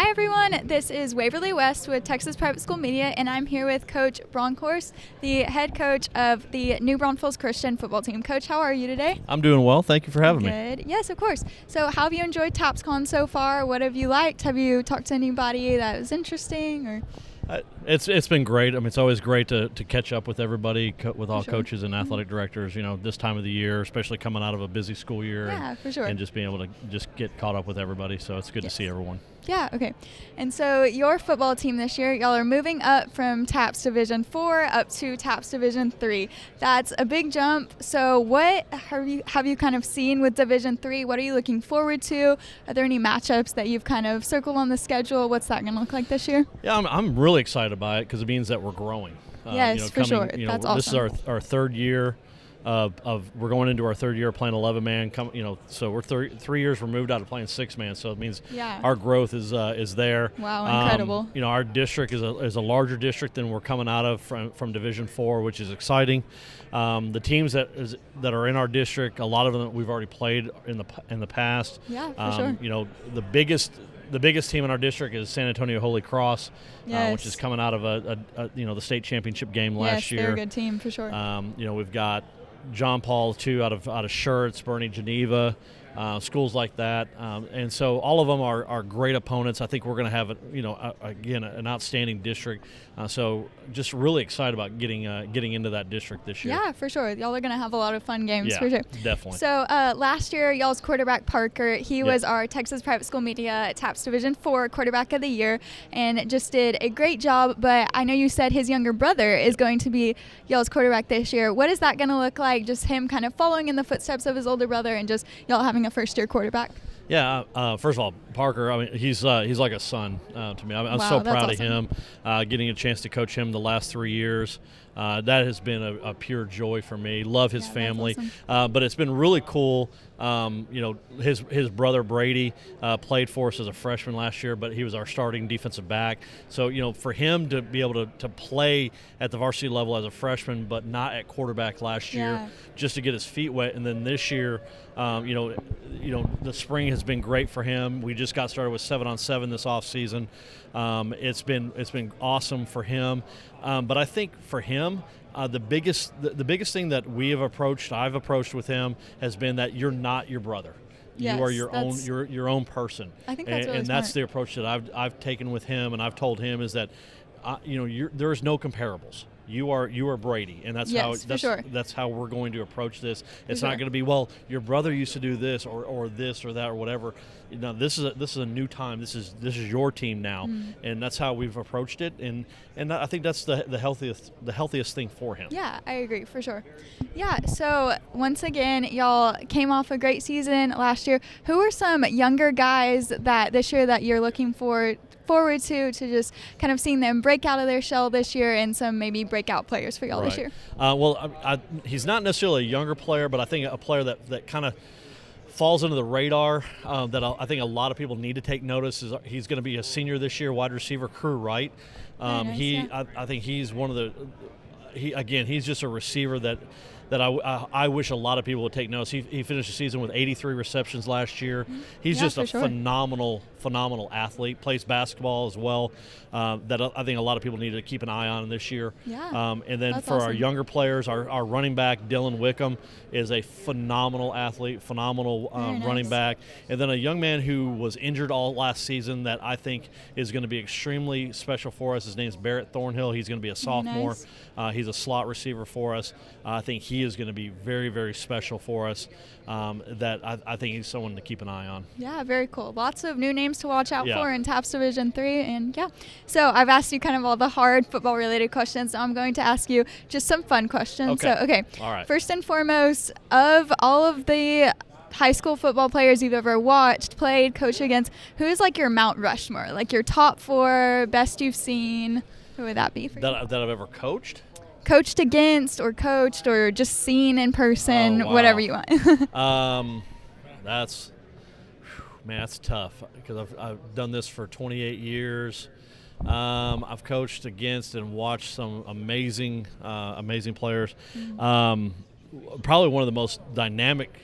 Hi everyone, this is Waverley West with Texas Private School Media, and I'm here with Coach Bronkhorst, the head coach of the New Braunfels Christian football team. Coach, how are you today? I'm doing well. Thank you for having me. Good. Yes, of course. So how have you enjoyed TAPPSCON so far? What have you liked? Have you talked to anybody that was interesting? Or It's been great. I mean, it's always great to catch up with everybody, with all sure. coaches and athletic directors, this time of the year, especially coming out of a busy school year. Yeah, for sure. And just being able to just get caught up with everybody. So it's good to see everyone. Yeah, okay. And so your football team this year, y'all are moving up from TAPPS Division 4 up to TAPPS Division 3. That's a big jump. So what have you kind of seen with Division 3? What are you looking forward to? Are there any matchups that you've kind of circled on the schedule? What's that going to look like this year? Yeah, I'm really excited about it because it means that we're growing. Yes, for sure. That's awesome. This is our third year. We're going into our third year playing 11-man. So we're 3 years removed out of playing 6-man. So it means our growth is there. Wow, incredible. Our district is a larger district than we're coming out of from Division 4, which is exciting. The teams that are in our district, a lot of them we've already played in the past. Yeah, for sure. The biggest team in our district is San Antonio Holy Cross, which is coming out of the state championship game last year. Yes, they're a good team for sure. We've got John Paul too out of Schertz, Bernie Geneva, schools like that, and so all of them are great opponents. I think we're going to have an outstanding district. So just really excited about getting into that district this year. Yeah, for sure. Y'all are going to have a lot of fun games for sure. Definitely. So last year, y'all's quarterback Parker, he was our Texas Private School Media TAPPS Division 4 quarterback of the year and just did a great job. But I know you said his younger brother is going to be y'all's quarterback this year. What is that going to look like? Just him kind of following in the footsteps of his older brother and just y'all having a first-year quarterback? Yeah, first of all, Parker, I mean, he's like a son to me. I'm so proud of him, getting a chance to coach him the last 3 years. That has been a pure joy for me. Love his family. Awesome. But it's been really cool. His brother Brady played for us as a freshman last year, but he was our starting defensive back. So, for him to be able to play at the varsity level as a freshman, but not at quarterback last year, just to get his feet wet. And then this year, the spring has been great for him. We just got started with 7-on-7 this off season. It's been awesome for him. But I think for him, the biggest thing that I've approached with him has been that you're not your brother. Yes, you are your own person. I think that's really and smart. that's the approach that I've taken with him, and I've told him is that there is no comparables. You are Brady, and that's how we're going to approach this. It's not going to be, well, your brother used to do this or this or that or whatever. This is a new time. This is your team now, and that's how we've approached it. And I think that's the healthiest thing for him. Yeah, I agree for sure. Yeah. So once again, y'all came off a great season last year. Who are some younger guys that this year that you're looking forward to just kind of seeing them break out of their shell this year, and some maybe breakout players for y'all this year? He's not necessarily a younger player, but I think a player that kind of falls into the radar that I think a lot of people need to take notice is he's going to be a senior this year, wide receiver Crew Wright. I think he's one of the he's just a receiver that I wish a lot of people would take notice. He finished the season with 83 receptions last year. He's just a phenomenal athlete, plays basketball as well, that I think a lot of people need to keep an eye on this year. Yeah, and then for our younger players, our running back, Dylan Wickham, is a phenomenal athlete, phenomenal running back. And then a young man who was injured all last season that I think is going to be extremely special for us. His name is Barrett Thornhill. He's going to be a sophomore. He's a slot receiver for us. I think he is going to be very, very special for us. That I think he's someone to keep an eye on. Yeah, very cool. Lots of new names to watch out for in TAPPS Division 3. And so I've asked you kind of all the hard football-related questions. Now I'm going to ask you just some fun questions. Okay. All right. First and foremost, of all of the high school football players you've ever watched, played, coached against, who is like your Mount Rushmore? Like your top 4, best you've seen? Who would that be for you? That I've ever coached? Coached against or coached or just seen in person, whatever you want. That's tough because I've done this for 28 years. I've coached against and watched some amazing players. Probably one of the most dynamic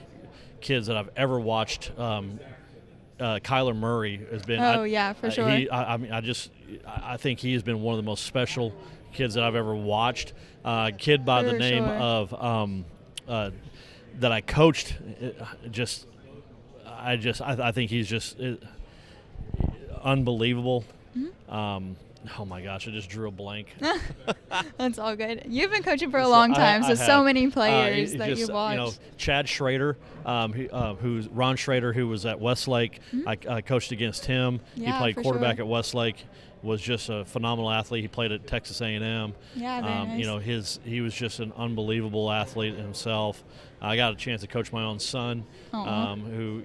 kids that I've ever watched Kyler Murray has been. Oh, yeah, for sure. I think he has been one of the most special kids that I've ever watched. Kid by the name of that I coached. I think he's just unbelievable. Mm-hmm. Oh my gosh, I just drew a blank. That's all good. You've been coaching for a long time, so many players that you've watched. Chad Schroeder, who's Ron Schroeder, who was at Westlake. Mm-hmm. I coached against him. Yeah, he played quarterback sure. at Westlake. Was just a phenomenal athlete. He played at Texas A&M. Yeah, very nice. He was just an unbelievable athlete himself. I got a chance to coach my own son, who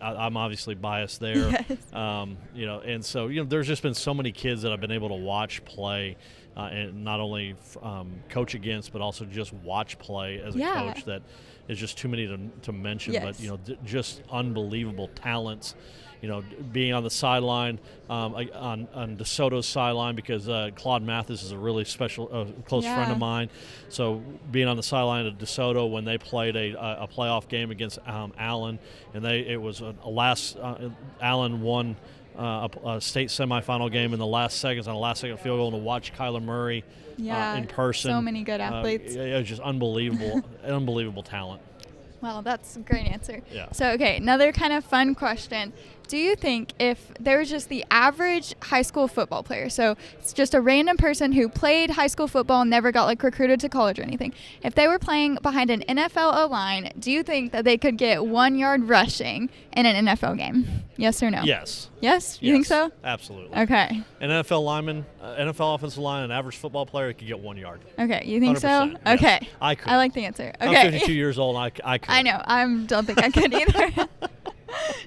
I'm obviously biased there. Yes. And so there's just been so many kids that I've been able to watch play, and not only coach against, but also just watch play as a coach. That is just too many to mention. Yes. But just unbelievable talents. Being on the sideline, on DeSoto's sideline, because Claude Mathis is a really special, close friend of mine. So being on the sideline of DeSoto when they played a playoff game against Allen, and Allen won a state semifinal game in the last seconds on a last-second field goal, and to watch Kyler Murray in person. So many good athletes. It was just unbelievable, unbelievable talent. Well, that's a great answer. Yeah. So, okay, another kind of fun question. Do you think if there was just the average high school football player, so it's just a random person who played high school football and never got recruited to college or anything, if they were playing behind an NFL O-line, do you think that they could get 1 yard rushing in an NFL game? Yes or no? Yes. Yes? You think so? Absolutely. Okay. An NFL lineman, NFL offensive line, an average football player could get 1 yard. Okay, you think so? Yes. Okay. I could. I like the answer. Okay. I'm 52 years old. I could. I know. I don't think I could either.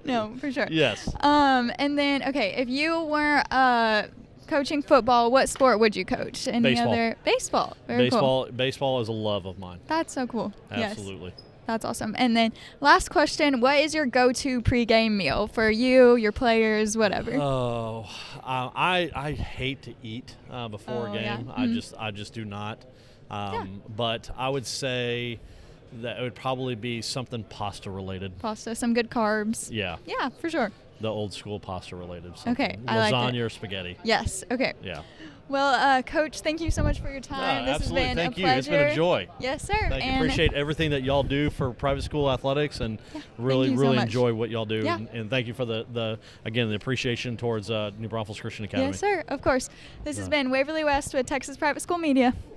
No, for sure. Yes. And then, okay, if you were coaching football, what sport would you coach? Baseball. Baseball. Very cool. Baseball is a love of mine. That's so cool. Absolutely. Yes. That's awesome. And then last question, what is your go-to pregame meal for you, your players, whatever? Oh, I hate to eat before a game. Yeah. Mm-hmm. I just do not. But I would say that it would probably be something pasta related. Pasta, some good carbs. Yeah. Yeah, for sure. The old school pasta related. Okay, I like lasagna or spaghetti. Yes. Okay. Yeah. Well, Coach, thank you so much for your time. This absolutely. has been Thank a you. pleasure. It's been a joy. Yes, sir. Thank you. Appreciate everything that y'all do for private school athletics, and really enjoy what y'all do. Yeah. And thank you for the appreciation towards New Braunfels Christian Academy. Yes, sir. Of course. This has been Waverly West with Texas Private School Media.